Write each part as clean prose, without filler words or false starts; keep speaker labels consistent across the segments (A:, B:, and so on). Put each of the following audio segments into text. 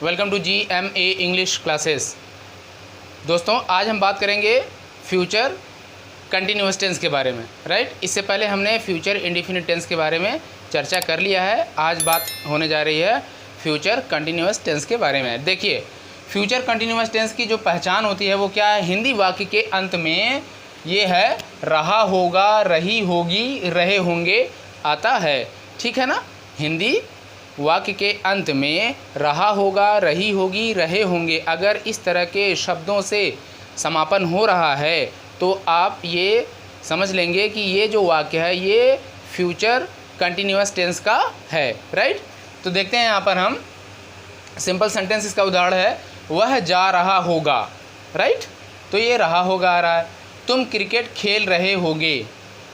A: Welcome to GMA English classes. दोस्तों, आज हम बात करेंगे फ्यूचर कंटिन्यूअस टेंस के बारे में। राइट, इससे पहले हमने फ्यूचर इंडेफिनिट टेंस के बारे में चर्चा कर लिया है। आज बात होने जा रही है फ्यूचर कंटिन्यूअस टेंस के बारे में। देखिए, फ्यूचर कंटिन्यूअस टेंस की जो पहचान होती है वो क्या है? हिंदी वाक्य के अंत में ये है रहा होगा, रही होगी, रहे होंगे आता है। ठीक है ना? हिंदी वाक्य के अंत में रहा होगा, रही होगी, रहे होंगे, अगर इस तरह के शब्दों से समापन हो रहा है तो आप ये समझ लेंगे कि ये जो वाक्य है ये फ्यूचर कंटिन्यूअस टेंस का है। राइट, तो देखते हैं यहाँ पर हम सिंपल सेंटेंस। इसका उदाहरण है वह जा रहा होगा। राइट, तो ये रहा होगा आ रहा है। तुम क्रिकेट खेल रहे होगे।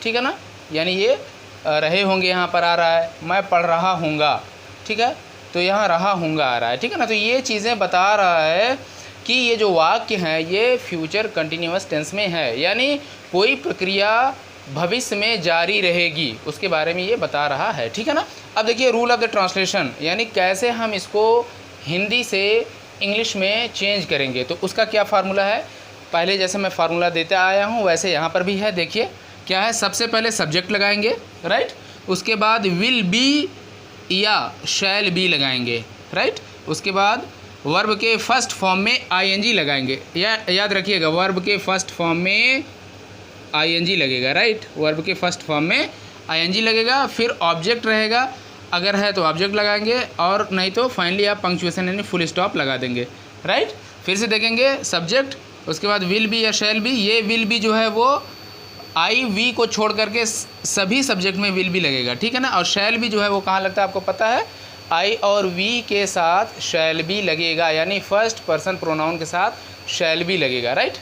A: ठीक है ना? यानी ये रहे होंगे यहाँ पर आ रहा है। मैं पढ़ रहा हूँगा। ठीक है, तो यहाँ रहा हूँगा आ रहा है। ठीक है ना? तो ये चीज़ें बता रहा है कि ये जो वाक्य हैं ये फ्यूचर कंटिन्यूअस टेंस में है, यानी कोई प्रक्रिया भविष्य में जारी रहेगी, उसके बारे में ये बता रहा है। ठीक है ना? अब देखिए रूल ऑफ द ट्रांसलेशन, यानी कैसे हम इसको हिंदी से इंग्लिश में चेंज करेंगे। तो उसका क्या फार्मूला है? पहले जैसे मैं फार्मूला देता आया हूँ वैसे यहाँ पर भी है। देखिए क्या है, सबसे पहले सब्जेक्ट लगाएंगे। राइट, उसके बाद विल बी या शैल बी लगाएंगे। राइट, उसके बाद वर्ब के फर्स्ट फॉर्म में ing लगाएंगे। याद रखिएगा, वर्ब के फर्स्ट फॉर्म में ing लगेगा। राइट, वर्ब के फर्स्ट फॉर्म में ing लगेगा। फिर ऑब्जेक्ट रहेगा, अगर है तो ऑब्जेक्ट लगाएंगे, और नहीं तो फाइनली आप पंक्चुएशन यानी फुल स्टॉप लगा देंगे। राइट, फिर से देखेंगे सब्जेक्ट, उसके बाद विल बी या शैल बी। ये विल बी जो है वो आई वी को छोड़ करके सभी सब्जेक्ट में विल बी लगेगा। ठीक है ना? और शैल बी जो है वो कहाँ लगता है आपको पता है? आई और वी के साथ शैल बी लगेगा, यानी फर्स्ट पर्सन प्रोनाउन के साथ शैल बी लगेगा। राइट,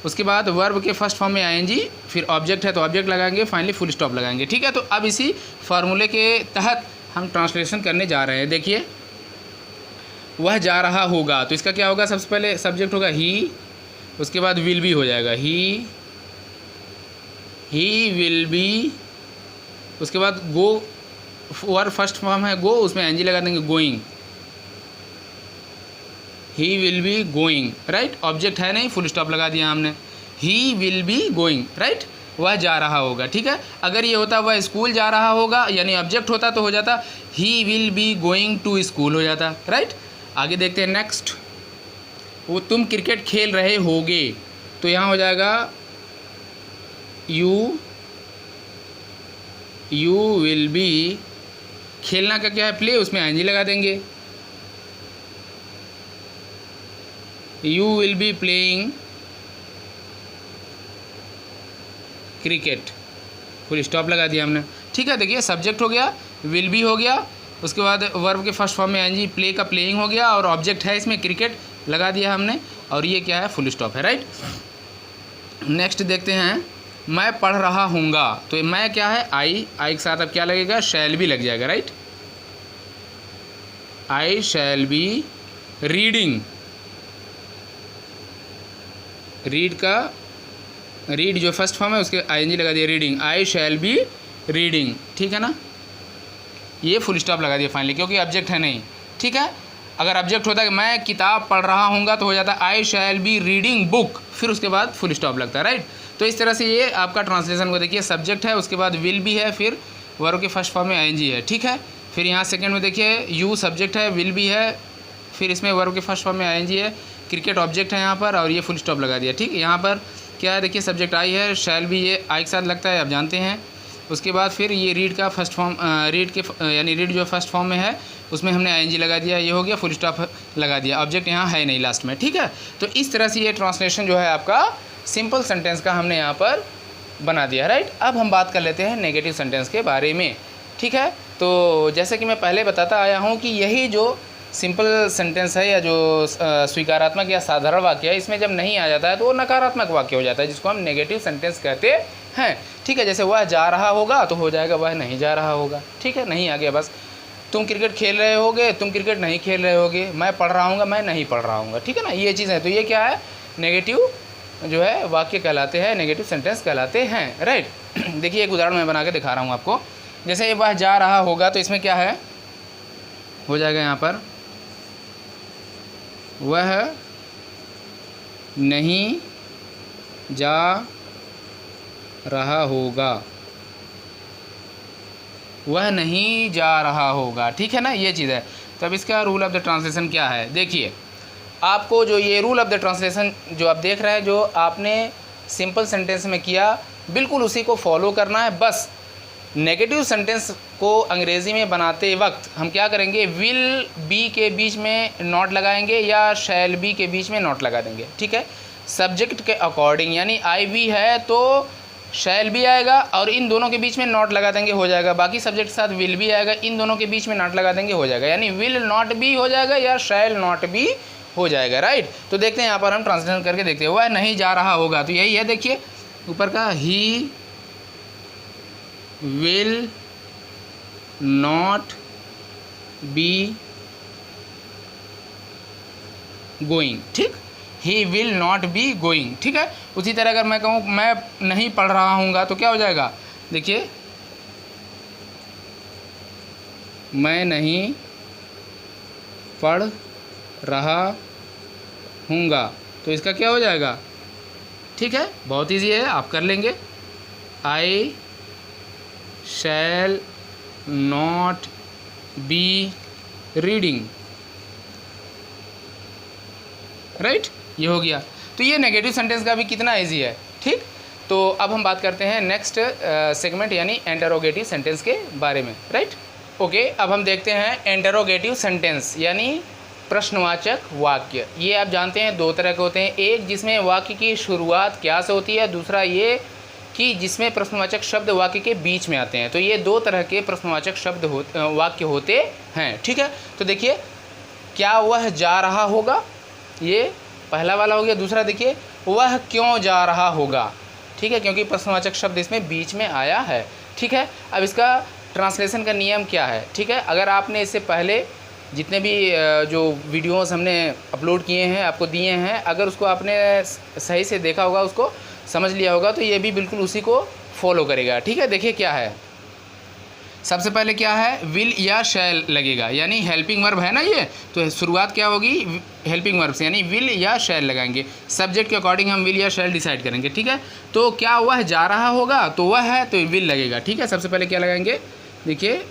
A: उसके बाद वर्ब के फर्स्ट फॉर्म में ing, फिर ऑब्जेक्ट है तो ऑब्जेक्ट लगाएंगे, फाइनली फुल स्टॉप लगाएंगे। ठीक है, तो अब इसी फार्मूले के तहत हम ट्रांसलेशन करने जा रहे हैं। देखिए, वह जा रहा होगा, तो इसका क्या होगा? सबसे पहले सब्जेक्ट होगा ही, उसके बाद विल बी हो जाएगा ही विल बी, उसके बाद गो, वर्ब फर्स्ट फॉर्म है गो, उसमें ing लगा देंगे going, he will be going. Right, object है नहीं, फुल स्टॉप लगा दिया हमने, ही विल बी गोइंग। राइट, वह जा रहा होगा। ठीक है, अगर ये होता वह स्कूल जा रहा होगा, यानी ऑब्जेक्ट होता तो हो जाता he will be going to school हो जाता। राइट, आगे देखते हैं नेक्स्ट। वो तुम क्रिकेट खेल रहे होगे, तो यहाँ हो जाएगा यू विल बी, खेलना का क्या है? प्ले, उसमें ing लगा देंगे, you will be playing cricket, full stop लगा दिया हमने। ठीक है, देखिए सब्जेक्ट हो गया, विल बी हो गया, उसके बाद वर्ब के फर्स्ट फॉर्म में ing, प्ले का प्लेइंग हो गया, और ऑब्जेक्ट है इसमें क्रिकेट लगा दिया हमने, और ये क्या है? फुल स्टॉप है। राइट, नेक्स्ट देखते हैं, मैं पढ़ रहा हूँगा, तो मैं क्या है? आई के साथ अब क्या लगेगा? शैल बी लग जाएगा। Right, I shall be reading, read जो फर्स्ट फॉर्म है उसके ing लगा दिया, reading, I shall be reading. ठीक है ना? ये फुल स्टॉप लगा दिया फाइनली, क्योंकि ऑब्जेक्ट है नहीं। ठीक है, अगर ऑब्जेक्ट होता है कि मैं किताब पढ़ रहा हूँगा तो हो जाता आई शैल बी रीडिंग बुक, फिर उसके बाद फुल स्टॉप लगता है। राइट, तो इस तरह से ये आपका ट्रांसलेशन को देखिए, सब्जेक्ट है, उसके बाद विल भी है, फिर वर्ब के फर्स्ट फॉर्म में ing है। ठीक है, फिर यहाँ सेकंड में देखिए यू सब्जेक्ट है, विल भी है, फिर इसमें वर्ब के फर्स्ट फॉर्म में ing है, क्रिकेट ऑब्जेक्ट है यहाँ पर, और ये फुल स्टॉप लगा दिया। ठीक, यहाँ पर क्या है? देखिए सब्जेक्ट आई है, शैल भी ये आई के साथ लगता है, आप जानते हैं। उसके बाद फिर ये रीड का फर्स्ट फॉर्म, यानी रीड जो फर्स्ट फॉर्म में है उसमें हमने ing लगा दिया, ये हो गया, फुल स्टॉप लगा दिया, ऑब्जेक्ट यहाँ है नहीं लास्ट में। ठीक है, तो इस तरह से ये ट्रांसलेशन जो है आपका सिंपल सेंटेंस का हमने यहाँ पर बना दिया। राइट, अब हम बात कर लेते हैं नेगेटिव सेंटेंस के बारे में। ठीक है, तो जैसे कि मैं पहले बताता आया हूँ कि यही जो सिंपल सेंटेंस है या जो स्वीकारात्मक या साधारण वाक्य है, इसमें जब नहीं आ जाता है तो वो नकारात्मक वाक्य हो जाता है, जिसको हम नेगेटिव सेंटेंस कहते हैं। ठीक है, जैसे वह जा रहा होगा तो हो जाएगा वह नहीं जा रहा होगा। ठीक है, नहीं आ गया बस। तुम क्रिकेट खेल रहे होगे, तुम क्रिकेट नहीं खेल रहे होगे। मैं पढ़ रहा हूँगा, मैं नहीं पढ़ रहा हूँगा। ठीक है ना, ये चीज़ है। तो ये क्या है? नेगेटिव जो है वाक्य कहलाते हैं, नेगेटिव सेंटेंस कहलाते हैं। राइट, देखिए एक उदाहरण मैं बना के दिखा रहा हूँ आपको। जैसे वह जा रहा होगा, तो इसमें क्या है? हो जाएगा यहाँ पर वह नहीं जा रहा होगा, वह नहीं जा रहा होगा, ठीक है ना, ये चीज़ है। तब इसका रूल ऑफ द ट्रांसलेशन क्या है, देखिए आपको जो ये रूल ऑफ द ट्रांसलेशन जो आप देख रहे हैं, जो आपने सिंपल सेंटेंस में किया, बिल्कुल उसी को फॉलो करना है। बस नेगेटिव सेंटेंस को अंग्रेज़ी में बनाते वक्त हम क्या करेंगे, विल बी के बीच में नॉट लगाएंगे या शैल बी के बीच में नॉट लगा देंगे, ठीक है। सब्जेक्ट के अकॉर्डिंग, यानी आई बी है तो शैल भी आएगा और इन दोनों के बीच में नॉट लगा देंगे, हो जाएगा। बाकी सब्जेक्ट के साथ विल भी आएगा, इन दोनों के बीच में नॉट लगा देंगे, हो जाएगा। यानी विल नॉट बी हो जाएगा या शैल नॉट बी हो जाएगा, राइट। तो देखते हैं यहाँ पर हम ट्रांसलेशन करके देखते हैं। वह नहीं जा रहा होगा, तो यही है, देखिए ऊपर का, he will not be going, ठीक, he will not be going, ठीक है। उसी तरह अगर मैं कहूँ मैं नहीं पढ़ रहा हूँगा तो क्या हो जाएगा, देखिए मैं नहीं पढ़ रहा हूँगा, तो इसका क्या हो जाएगा, ठीक है, बहुत इजी है, आप कर लेंगे। I shall not be reading, right, ये हो गया। तो ये नेगेटिव सेंटेंस का भी कितना इजी है, ठीक। तो अब हम बात करते हैं नेक्स्ट सेगमेंट यानी इंटरोगेटिव सेंटेंस के बारे में, राइट। ओके, अब हम देखते हैं इंटरोगेटिव सेंटेंस यानी प्रश्नवाचक वाक्य। ये आप जानते हैं दो तरह के होते हैं, एक जिसमें वाक्य की शुरुआत क्या से होती है, दूसरा ये कि जिसमें प्रश्नवाचक शब्द वाक्य के बीच में आते हैं। तो ये दो तरह के प्रश्नवाचक शब्द वाक्य होते हैं, ठीक है। तो देखिए, क्या वह जा रहा होगा, ये पहला वाला हो गया। दूसरा देखिए, वह क्यों जा रहा होगा, ठीक है, क्योंकि प्रश्नवाचक शब्द इसमें बीच में आया है, ठीक है। अब इसका ट्रांसलेशन का नियम क्या है, ठीक है। अगर आपने इससे पहले जितने भी जो वीडियोस हमने अपलोड किए हैं, आपको दिए हैं, अगर उसको आपने सही से देखा होगा, उसको समझ लिया होगा, तो ये भी बिल्कुल उसी को फॉलो करेगा, ठीक है। देखिए क्या है, सबसे पहले क्या है, विल या शैल लगेगा, यानी हेल्पिंग वर्ब है ना ये, तो शुरुआत क्या होगी, हेल्पिंग वर्ब से, यानी विल या शैल लगाएंगे। सब्जेक्ट के अकॉर्डिंग हम विल या शैल डिसाइड करेंगे, ठीक है। तो क्या वह जा रहा होगा, तो वह है तो विल लगेगा, ठीक है। सबसे पहले क्या लगाएंगे, देखिए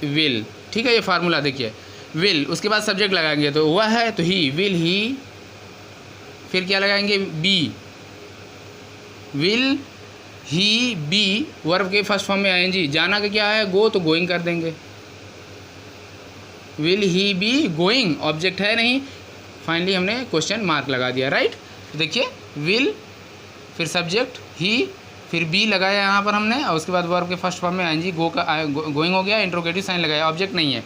A: विल, ठीक है, ये फार्मूला देखिए, विल, उसके बाद सब्जेक्ट लगाएंगे तो वह है तो ही, विल ही, फिर क्या लगाएंगे, be, will he be, verb के फर्स्ट फॉर्म में आईएनजी, जाना का क्या है, गो, तो गोइंग कर देंगे, will he be going, object है नहीं, फाइनली हमने क्वेश्चन मार्क लगा दिया, राइट। तो देखिए विल, फिर सब्जेक्ट ही, फिर बी लगाया यहाँ पर हमने, और उसके बाद वर्ब के फर्स्ट फॉर्म में आईएनजी, गो का गोइंग हो गया, इंट्रोगेटिव साइन लगाया, ऑब्जेक्ट नहीं है।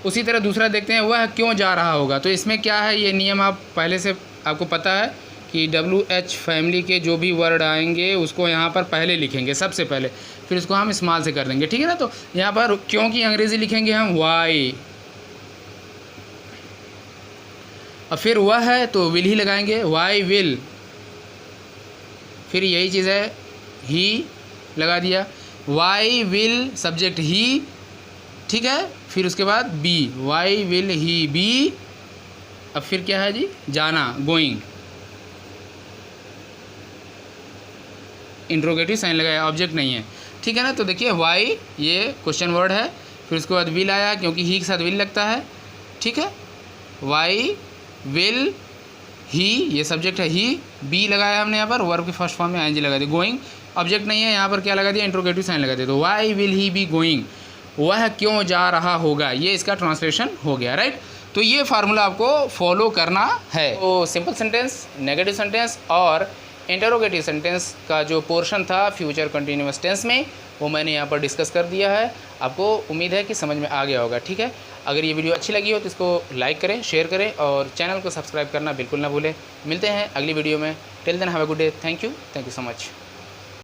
A: उसी तरह दूसरा देखते हैं, वह क्यों जा रहा होगा। तो इसमें क्या है, ये नियम आप पहले से आपको पता है कि WH फैमिली के जो भी वर्ड आएंगे उसको यहाँ पर पहले लिखेंगे सबसे पहले, फिर उसको हम स्मॉल से कर देंगे, ठीक है ना। तो यहाँ पर क्यों की अंग्रेज़ी लिखेंगे हम वाई, और फिर वह है तो विल ही लगाएंगे, वाई विल, फिर यही चीज़ है, ही लगा दिया, वाई विल सब्जेक्ट ही, ठीक है, फिर उसके बाद be, why will he be, अब फिर क्या है जी, जाना, गोइंग, इंट्रोगेटिव साइन लगाया, ऑब्जेक्ट नहीं है, ठीक है ना। तो देखिए वाई ये क्वेश्चन वर्ड है, फिर उसके बाद विल आया क्योंकि ही के साथ विल लगता है, ठीक है, वाई विल ही, ये सब्जेक्ट है ही, बी लगाया हमने यहाँ पर, वर्ब के फर्स्ट फॉर्म में आईएनजी लगा दिया, गोइंग ऑब्जेक्ट नहीं है, यहाँ पर क्या लगा दिया, इंट्रोगेटिव साइन लगा दिया, तो why will he be going, वह क्यों जा रहा होगा, ये इसका ट्रांसलेशन हो गया, राइट। तो ये फार्मूला आपको फॉलो करना है। तो सिंपल सेंटेंस, नेगेटिव सेंटेंस और इंटरोगेटिव सेंटेंस का जो पोर्शन था फ्यूचर कंटिन्यूअस टेंस में, वो मैंने यहाँ पर डिस्कस कर दिया है। आपको उम्मीद है कि समझ में आ गया होगा, ठीक है। अगर ये वीडियो अच्छी लगी हो तो इसको लाइक करें, शेयर करें और चैनल को सब्सक्राइब करना बिल्कुल ना भूलें। मिलते हैं अगली वीडियो में, till then have a good day, thank you so much.